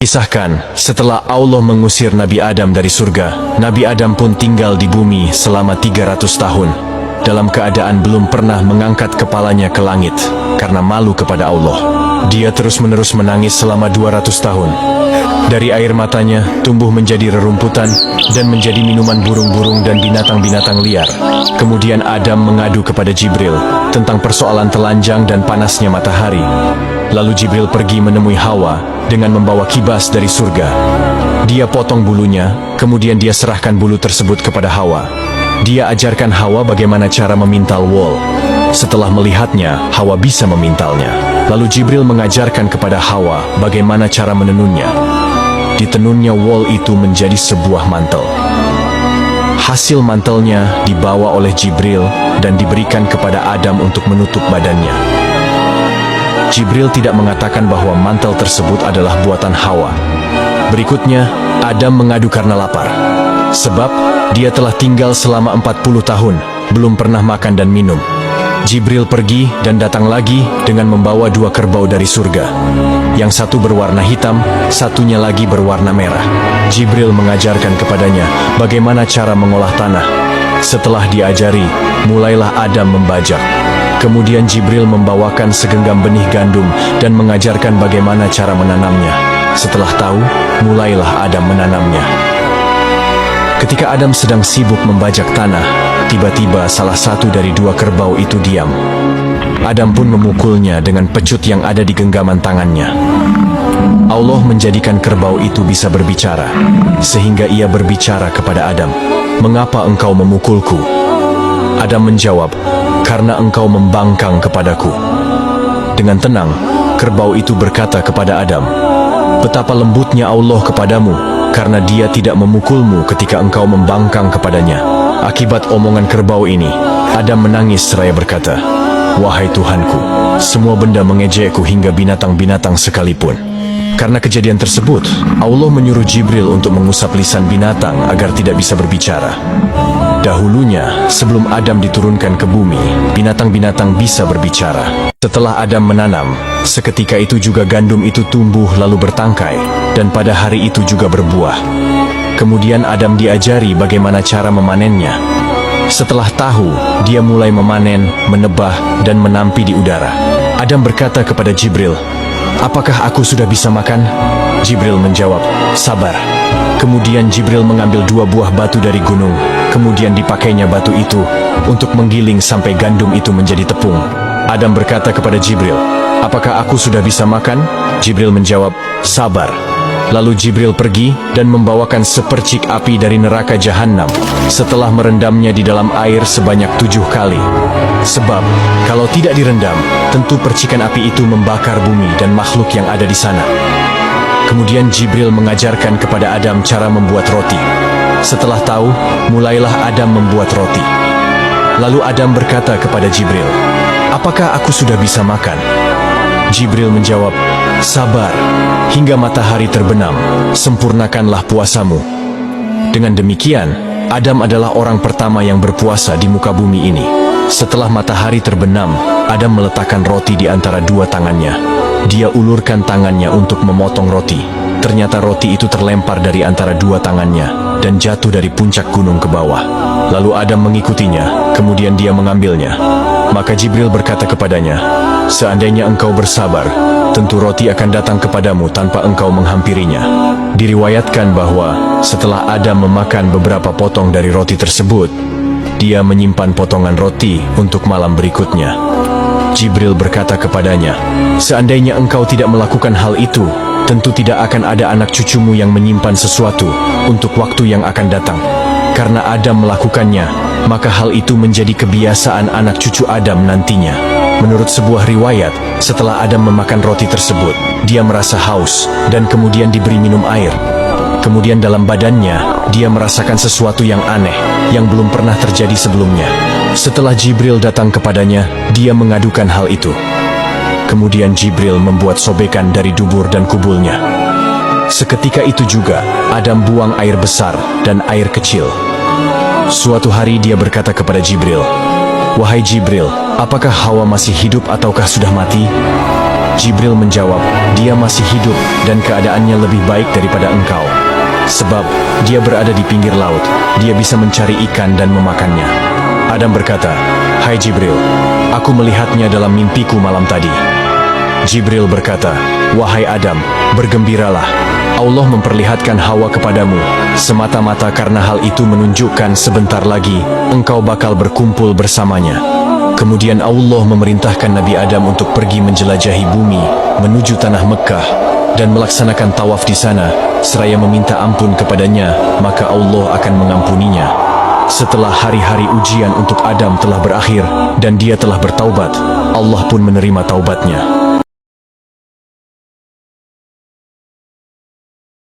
Kisahkan, setelah Allah mengusir Nabi Adam dari surga, Nabi Adam pun tinggal di bumi selama 300 tahun, dalam keadaan belum pernah mengangkat kepalanya ke langit, karena malu kepada Allah. Dia terus-menerus menangis selama 200 tahun. Dari air matanya, tumbuh menjadi rerumputan, dan menjadi minuman burung-burung dan binatang-binatang liar. Kemudian Adam mengadu kepada Jibril, tentang persoalan telanjang dan panasnya matahari. Lalu Jibril pergi menemui Hawa, dengan membawa kibas dari surga. Dia potong bulunya, kemudian dia serahkan bulu tersebut kepada Hawa. Dia ajarkan Hawa bagaimana cara memintal wol. Setelah melihatnya, Hawa bisa memintalnya. Lalu Jibril mengajarkan kepada Hawa bagaimana cara menenunnya. Ditenunnya wol itu menjadi sebuah mantel. Hasil mantelnya dibawa oleh Jibril dan diberikan kepada Adam untuk menutup badannya. Jibril tidak mengatakan bahwa mantel tersebut adalah buatan Hawa. Berikutnya, Adam mengadu karena lapar. Sebab, dia telah tinggal selama 40 tahun, belum pernah makan dan minum. Jibril pergi dan datang lagi dengan membawa 2 kerbau dari surga. Yang satu berwarna hitam, satunya lagi berwarna merah. Jibril mengajarkan kepadanya bagaimana cara mengolah tanah. Setelah diajari, mulailah Adam membajak. Kemudian Jibril membawakan segenggam benih gandum dan mengajarkan bagaimana cara menanamnya. Setelah tahu, mulailah Adam menanamnya. Ketika Adam sedang sibuk membajak tanah, tiba-tiba salah satu dari 2 kerbau itu diam. Adam pun memukulnya dengan pecut yang ada di genggaman tangannya. Allah menjadikan kerbau itu bisa berbicara, sehingga ia berbicara kepada Adam, "Mengapa engkau memukulku?" Adam menjawab, "Karena engkau membangkang kepadaku." Dengan tenang, kerbau itu berkata kepada Adam, "Betapa lembutnya Allah kepadamu, karena dia tidak memukulmu ketika engkau membangkang kepadanya." Akibat omongan kerbau ini, Adam menangis seraya berkata, "Wahai Tuhanku, semua benda mengejekku hingga binatang-binatang sekalipun." Karena kejadian tersebut, Allah menyuruh Jibril untuk mengusap lisan binatang agar tidak bisa berbicara. Dahulunya, sebelum Adam diturunkan ke bumi, binatang-binatang bisa berbicara. Setelah Adam menanam, seketika itu juga gandum itu tumbuh lalu bertangkai, dan pada hari itu juga berbuah. Kemudian Adam diajari bagaimana cara memanennya. Setelah tahu, dia mulai memanen, menebah, dan menampi di udara. Adam berkata kepada Jibril, "Apakah aku sudah bisa makan?" Jibril menjawab, "Sabar." Kemudian Jibril mengambil 2 buah batu dari gunung, kemudian dipakainya batu itu untuk menggiling sampai gandum itu menjadi tepung. Adam berkata kepada Jibril, "Apakah aku sudah bisa makan?" Jibril menjawab, "Sabar." Lalu Jibril pergi dan membawakan sepercik api dari neraka jahanam setelah merendamnya di dalam air sebanyak 7 kali. Sebab, kalau tidak direndam, tentu percikan api itu membakar bumi dan makhluk yang ada di sana. Kemudian Jibril mengajarkan kepada Adam cara membuat roti. Setelah tahu, mulailah Adam membuat roti. Lalu Adam berkata kepada Jibril, "Apakah aku sudah bisa makan?" Jibril menjawab, "Sabar, hingga matahari terbenam, sempurnakanlah puasamu." Dengan demikian, Adam adalah orang pertama yang berpuasa di muka bumi ini. Setelah matahari terbenam, Adam meletakkan roti di antara 2 tangannya. Dia ulurkan tangannya untuk memotong roti. Ternyata roti itu terlempar dari antara 2 tangannya dan jatuh dari puncak gunung ke bawah. Lalu Adam mengikutinya, kemudian dia mengambilnya. Maka Jibril berkata kepadanya, "Seandainya engkau bersabar, tentu roti akan datang kepadamu tanpa engkau menghampirinya." Diriwayatkan bahwa setelah Adam memakan beberapa potong dari roti tersebut, dia menyimpan potongan roti untuk malam berikutnya. Jibril berkata kepadanya, "Seandainya engkau tidak melakukan hal itu, tentu tidak akan ada anak cucumu yang menyimpan sesuatu untuk waktu yang akan datang. Karena Adam melakukannya, maka hal itu menjadi kebiasaan anak cucu Adam nantinya." Menurut sebuah riwayat, setelah Adam memakan roti tersebut, dia merasa haus dan kemudian diberi minum air. Kemudian dalam badannya, dia merasakan sesuatu yang aneh, yang belum pernah terjadi sebelumnya. Setelah Jibril datang kepadanya, dia mengadukan hal itu. Kemudian Jibril membuat sobekan dari dubur dan kubulnya. Seketika itu juga, Adam buang air besar dan air kecil. Suatu hari dia berkata kepada Jibril, "Wahai Jibril, apakah Hawa masih hidup ataukah sudah mati?" Jibril menjawab, dia masih hidup dan keadaannya lebih baik daripada engkau. Sebab dia berada di pinggir laut, dia bisa mencari ikan dan memakannya. Adam berkata, hai Jibril, aku melihatnya dalam mimpiku malam tadi. Jibril berkata, wahai Adam, bergembiralah. Allah memperlihatkan Hawa kepadamu, semata-mata karena hal itu menunjukkan sebentar lagi engkau bakal berkumpul bersamanya. Kemudian Allah memerintahkan Nabi Adam untuk pergi menjelajahi bumi, menuju tanah Mekkah, dan melaksanakan tawaf di sana, seraya meminta ampun kepadanya, maka Allah akan mengampuninya. Setelah hari-hari ujian untuk Adam telah berakhir, dan dia telah bertaubat, Allah pun menerima taubatnya.